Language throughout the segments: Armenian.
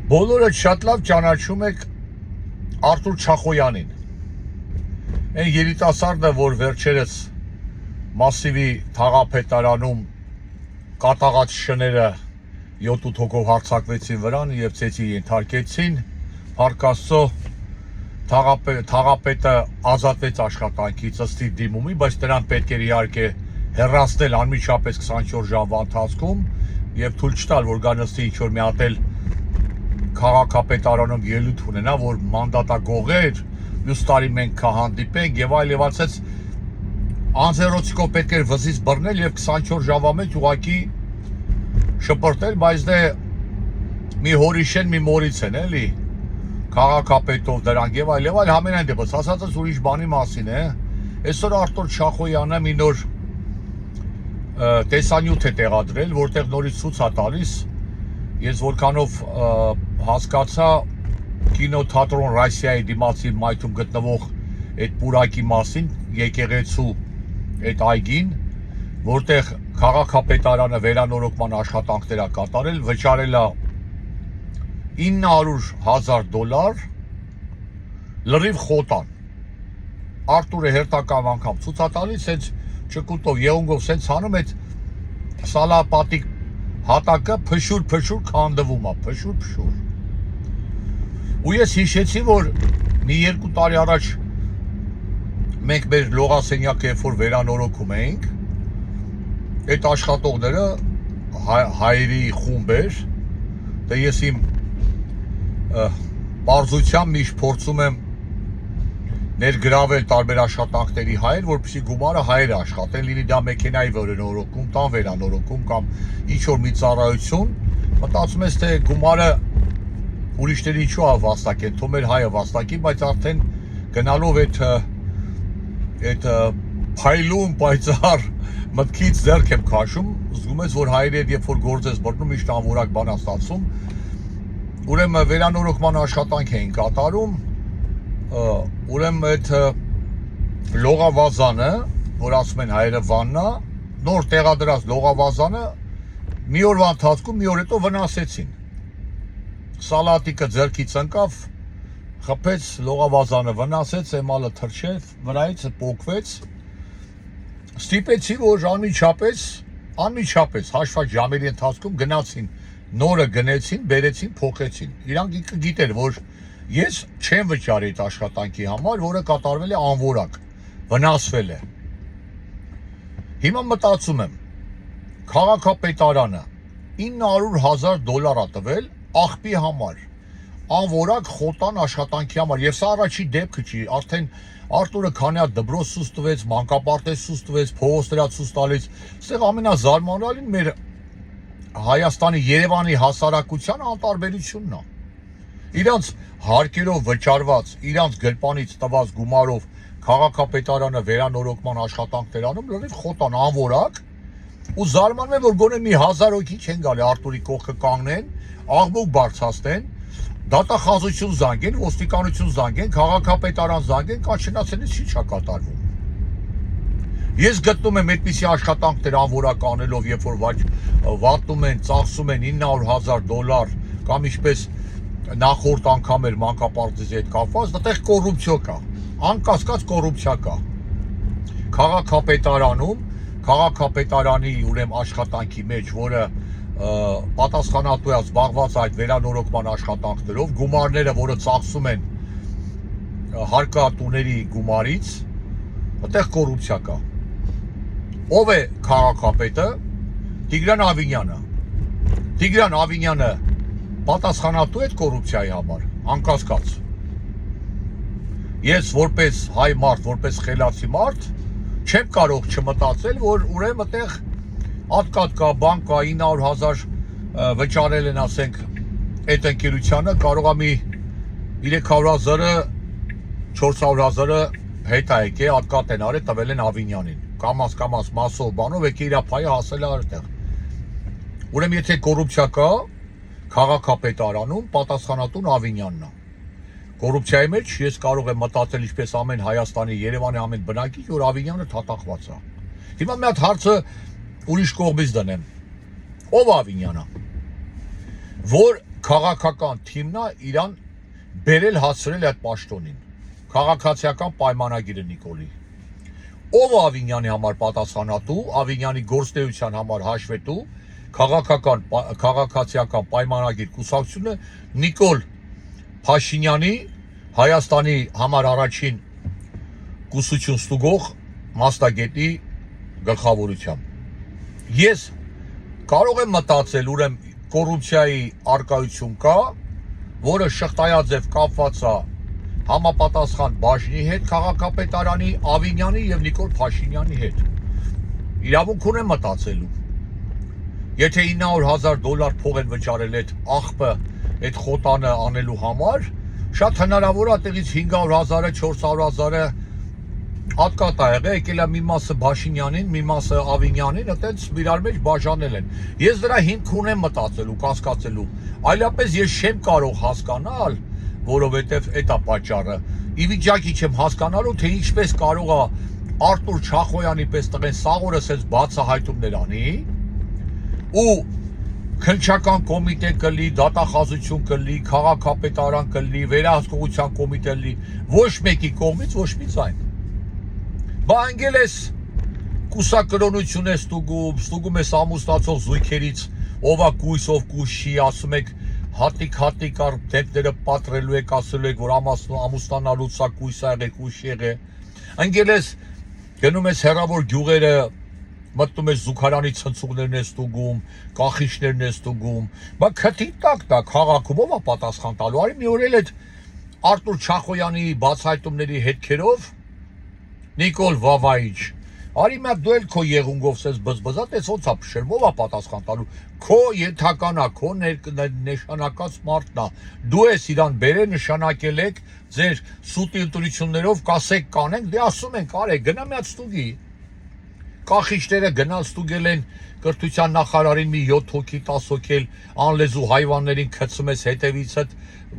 Բոլորը շատ լավ ճանաչում եք Արթուր Չախոյանին։ Այն երիտասարդը, որ վերջերս Մասիվի թաղապետարանում կատաղած շները 7-8 հոգով հարձակվեցին վրան եւ ցեցի ենթարկեցին, Փառք Աստծո, թաղապետը ազատվեց աշխատանքից ըստ դիմումի, բայց նրան պետք էր իհարկե հեռացնել անմիջապես 24 ժամվա ընթացքում եւ թույլ չտալ, որ գա նստի ինչ-որ մի հատ էլ քաղաքապետարանում ելույթ ունենա, որ մանդատագողեր, մյուս տարի մենք կհանդիպենք եւ այլ եւ ասեց անձեռոցիկով պետք էր վզից բռնել եւ 24 ժամվա մեջ ուղակի շպրտել, բայց դե մի հորիշեն մի մորից են, էլի քաղաքապետով դրանք եւ այլ համենայն դեպս ասածս ուրիշ բանի մասին է։ Այսօր Արթուր Չախոյանը մի նոր տեսանյութ է տեղադրել, որտեղ նորից ցույց է տալիս։ Ես որքանով հասկացա կինոթատրոն Ռոսիայի դիմացի մայթում գտնվող այդ պուրակի մասին, եկեղեցու այդ այգին, որտեղ քաղաքապետարանը վերանորոգման աշխատանքներ է կատարել, վճարել է $900,000 լրիվ խոտան։ Արթուրը հերթական անգամ ցույց է տալիս, հենց չկուտով եունգով սենց անում այդ սալապատիկ հատակը փշուր քանդվում է, փշուր։ Ու ես հիշեցի, որ մի 2 տարի առաջ մենք մեր լողասենյակը երբ որ վերանորոգում էինք, այդ աշխատողները հայերի խումբ էր, դե ես իմ պարզությամբ միշտ փորձում եմ ներգրավել տարբեր աշխատանքների հայեր, որպեսզի գումարը հայերը աշխատեն, լինի դա մեքենայի վերանորոգում, տան վերանորոգում կամ ինչ-որ մի ծառայություն, մտածում ես, թե գումարը ուրիշների ինչու է վաստակեն, թող մեր հայը վաստակի, բայց արդեն գնալով այդ փայլուն պայծառ մտքից ձեռք եմ քաշում, զգում ես, որ հայերի հետ երբ որ գործ ես բռնում, միշտ անորակ բան է ստացվում, ուրեմն վերանորոգման աշխատանք էին կատարում, ուրեմն այդ լողավազանը, որ ասում են հայերը վաննա, նոր տեղադրած լողավազանը մի օրվա ընթացքում մի օր հետո վնասեցին։ Սալատիկը ձեռքից ընկավ, խփեց, լողավազանը վնասեց, էմալը թրջեց, վրայից պոկվեց։ Ստիպեցի, որ անմիջապես հաշված ժամերի ընթացքում գնացին, նորը գնեցին, բերեցին, փոխեցին։ Իրանք գիտեն, որ ես չեմ վճարի այդ աշխատանքի համար, որը կատարվել է անորակ, վնասվել է։ Հիմա մտածում եմ, քաղաքապետարանը $900,000 է տվել աղբի համար, անորակ խոտան աշխատանքի համար, եւ սա առաջի դեպքը չի, արդեն Արթուրը քանի հատ դբրոց ցույց տվեց, մանկապարտեզ ցույց տվեց, փողոցներ ցույց տալիս, այստեղ ամենազարմանալին մեր Հայաստանի Երևանի հասարակության անտարբերությունն է։ Իրանց հարկերով վճարված, իրանց գրպանից տված գումարով քաղաքապետարանը վերանորոգման աշխատանքներ անում, լրիվ խոտան անորակ, ու զարմանում եմ, որ գոնե մի 1000 հոգի չեն գալի Արթուրի կողքը կանգնեն, աղմուկ բարձրացնեն, դատախազություն զանգեն, ոստիկանություն զանգեն, քաղաքապետարան զանգեն, կանչնացնից չի կատարվում։ Ես գտնում եմ այդպիսի աշխատանքներ անորակ անելով, երբ որ վատնում են, ծախսում են $900,000 կամ ինչպես նախորդ անգամ էր մանկապարտեզի հետ կապված, դեռ կոռուպցիա կա, անկասկած կոռուպցիա կա։ Քաղաքապետարանում, քաղաքապետարանի ուրեմն աշխատանքի մեջ, որը պատասխանատու է զբաղված այդ վերանորոգման աշխատանքներով, գումարները, որը ծախսում են հարկատուների գումարից, այդտեղ կոռուպցիա կա։ Ով է քաղաքապետը? Տիգրան Ավինյանը։ Տիգրան Ավինյանը պատասխանատու է կոռուպցիայի համար, անկասկած։ Ես որպես հայ մարդ, որպես խելացի մարդ, չեմ կարող չմտածել, որ ուրեմն այդտեղ ատկատ կա, բան կա, $900,000 վճարել են, ասենք, այդ ընկերությանը, կարող է մի 300,000-ը, 400,000-ը հետ է եկե, ատկատ են արել, տվել են Ավինյանին։ Կամաց մասով բանով եկե իր փայը հասել է այդտեղ։ Ուրեմն եթե կոռուպցիա կա, քաղաքապետարանում պատասխանատուն Ավինյանն է։ Կոռուպցիայի մեջ ես կարող եմ մտածել ինչպես ամեն Հայաստանի, Երևանի ամեն բնակիչ, որ Ավինյանը թաթախված է։ Հիմա մի հատ հարցը ուրիշ կողմից դնեմ։ Ով Ավինյանը? Որ քաղաքական թիմն է իրան բերել հասցրել այդ պաշտոնին։ Քաղաքացիական պայմանագիրը Նիկոլի։ Ով Ավինյանի համար պատասխանատու, Ավինյանի գործնեության համար հաշվետու, քաղաքացիական պայմանագիր կուսակցությունը Նիկոլ Փաշինյանի Հայաստանի համար առաջին կուսություն ստուգող մասնագետի գլխավորությամբ։ Ես կարող եմ մտածել, ուրեմն կոռուպցիայի արկայություն կա, որը շղթայաձև կապված է համապատասխան բաժնի հետ, քաղաքապետարանի, Ավինյանի եւ Նիկոլ Փաշինյանի հետ։ Իրավունք ունեմ մտածելու։ Եթե $900,000 փող են վճարել այդ աղբը, այդ խոտանը անելու համար, շատ հնարավոր է տեղից 500,000-ը, 400,000-ը ատկատ ա եղել, եկել է մի մասը Փաշինյանին, մի մասը Ավինյանին, այդպես իրար մեջ բաժանել են։ Ես դրա հիմք ունեմ մտածելու, կասկածելու, այլապես ես չեմ կարող հասկանալ, որովհետև այդ է պատճառը։ Ի վիճակի չեմ հասկանալու, թե ինչպես կարող է Արտուր Չախոյանի պես տղեն սաղորը սենց բացահայտումներ անի, ու քննչական կոմիտե կլի, դատախազություն կլի, քաղաքապետարան կլի, վերահսկողության կոմիտե կլի, ոչ մեկի կողմից, ոչ մի ձայն։ Բա անգել ես կուսակրոնություն ես ստուգում ես ամուսնացող զույգերից, ով է կույս, ով կույս չի, ասում եք հատիկ առ դեպները պատրելու եք, ասելու եք, որ ամուսնանալուց է կույս ա եղեք, կույս եղե։ Անգել ես գնում ես հեռավոր գյուղերը, մտնում ես զուգարանի ցնցուղներն ես ստուգում, կախիչներն ես ստուգում, բա քթի տակ դա քաղաքում ով է պատասխան տալու։ Արի մի օր էլ այդ Արտուր Չախոյանի բացահայտումների հետքերով Նիկոլ Վավայիչ, արի մա դու էլ քո եղունգով սես բզբզա, տես ոնց է փշել, ով է պատասխան տալու։ Քո ենթականա, քո նշանակած մարդն է։ Դու ես իրան բերել, նշանակել եք ձեր սուտի ընտրություններով կասեք կանենք, դե ասում ենք, արեք, գնա մի հատ ստուգի։ Կախիչները գնալ ստուգել են կրթության նախարարին մի 7 հոգի 10 հոգի անլեզու հայվաններին գցում ես հետևիցդ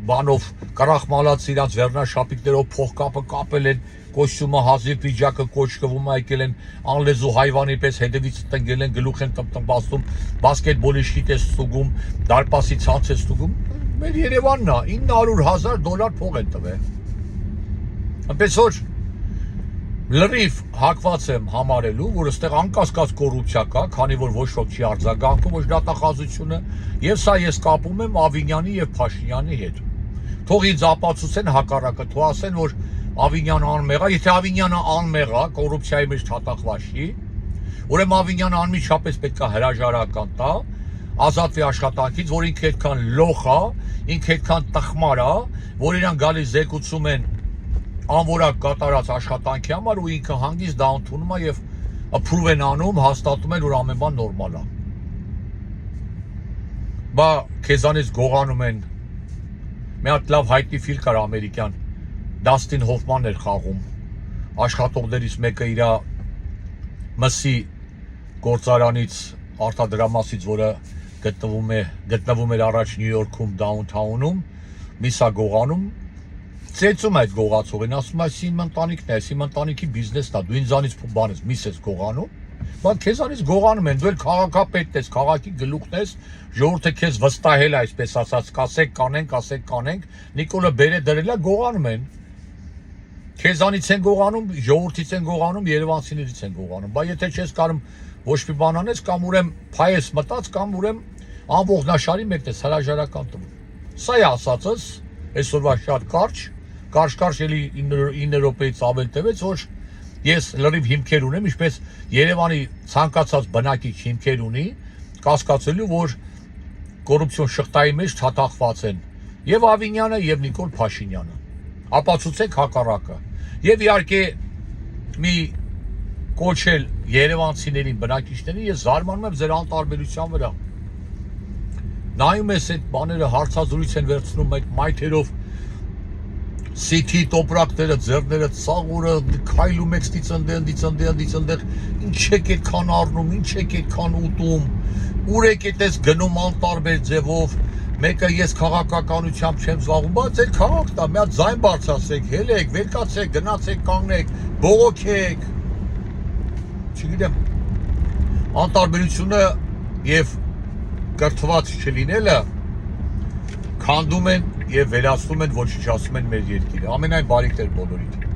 բանով կրախմալած իրանց վերնաշապիկներով փողկապը կապել են, կոստյումը հազիվ վիճակը կոչկվում է, եկել են անլեզու հայվանի պես հետևից տնկել են, գլուխ են տմբաստում, բասկետբոլի շիտ է ստուգում, դարպասի ցանց է ստուգում։ Մեր Երևանն է, $900,000 փող են տվել։ Այնպես որ լրիվ հակված եմ համարելու, որ այստեղ անկասկած կոռուպցիա կա, քանի որ ոչ ոք չի արձագանքում ոչ դատախազությունը, եւ սա ես կապում եմ Ավինյանի եւ Փաշինյանի հետ։ Թող ինձ ապացուցեն հակառակը, թող ասեն, որ Ավինյանը անմեղ է, եթե Ավինյանը անմեղ է, կոռուպցիայի մեջ թաթախված չի, ուրեմն Ավինյանը անմիջապես պետք է հրաժարական տա, ազատվի աշխատանքից, որ ինքը այդքան լոխ է, ինքը այդքան տխմար է, որ իրան գալիս զեկուցում են անորակ կատարած աշխատանքի համար ու ինքը հանգիստ դա ընդունում է եւ approve են անում, հաստատում են, որ ամեն բան նորմալ է։ Բա քեզանից գողանում են մի հատ լավ հայտնի ֆիլմ կար ամերիկյան, Դաստին Հոֆմանն էր խաղում, աշխատողներից մեկը իր մսի գործարանից արտադրամասից, որը գտնվում էր առաջ Նյու Յորքում դաունթաունում, միսա գողանում, ծեծում այդ գողացողին, ասում է իմ ընտանիքն է, իմ ընտանիքի բիզնեսն է, դու ինձանից բանես միս ես գողանում, բա քեզանից գողանում են, դու էլ քաղաքապետն ես, քաղաքի գլուխն ես, ժողովուրդը քեզ վստահել է, այսպես ասած, կասեք կանենք, Նիկոլը բերե դրել է, գողանում են։ Քեզանից են գողանում, ժողովրդից են գողանում, երևանցիներից են գողանում, բա եթե չես կարում ոչ մի բան անես, կամ ուրեմն փայես մտած, կամ ուրեմն անողնաշարի մեկն ես հրաժարական տվում։ Սա է ասածս, այսօրվա շատ կարճ էլի 9 րոպեից ավել տևեց, որ ես լրիվ հիմքեր ունեմ, ինչպես Երևանի ցանկացած բնակիչ հիմքեր ունի, կասկածելու, որ կոռուպցիոն շղթայի մեջ թաթախված են եւ Ավինյանը եւ Նիկոլ Փաշինյանը։ Ապացուցեք հակառակը։ Եվ իհարկե մի կոչել երևանցիներին, բնակիչներին, ես զարմանում եմ ձեր անտարբերության վրա։ Նայում ես այդ բաները հարցազրույց են վերցնում այդ մայթերով, սիթի տոպրակները, ձեռները, ծաղուրը, քայլում եք դիցնդեղ, ինչ եք այդքան առնում, ինչ եք այդքան ուտում, ուր եք այդպես գնում անտարբեր ձևով, մեկը ես քաղաքականությամբ չեմ զբաղվում, բայց այդ քաղաքն է, մի հատ ձայն բարձրացրեք, հելեք, վերկացեք, գնացեք, կանգնեք, բողոքեք, չգիտեմ, անտարբերությունը եւ կրթված չլինելը քանդում են եւ վերացնում են, ոչնչացնում են մեր երկիրը։ Ամենայն բարիքներ բոլորիդ։